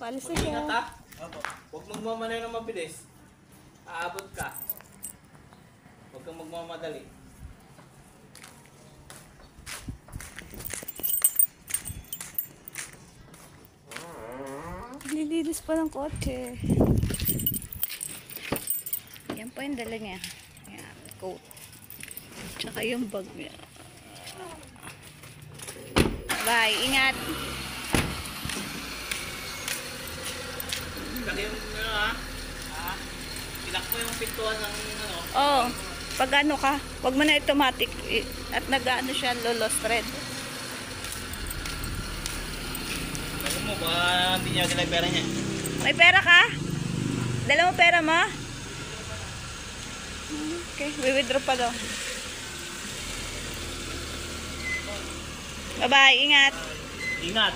Paalis na Mag-ingat siya. ha. Huwag magmamanay ng mabilis. Aabot ka. Huwag kang magmamadali. Nililinis pa ng kotse. Yan po yung dala niya. Yan, coat. Tsaka yung bag niya. Bye, ingat. Laki yung ha. Ilak mo yung pintuan ng Oh, pag ano ka, wag mo na automatic at nag-ano siya, lolos thread. Laki mo, baka hindi niya dala yung pera niya. May pera ka? Dala mo pera mo? Okay, we-withdraw pa daw. Bye-bye, ingat. Ingat.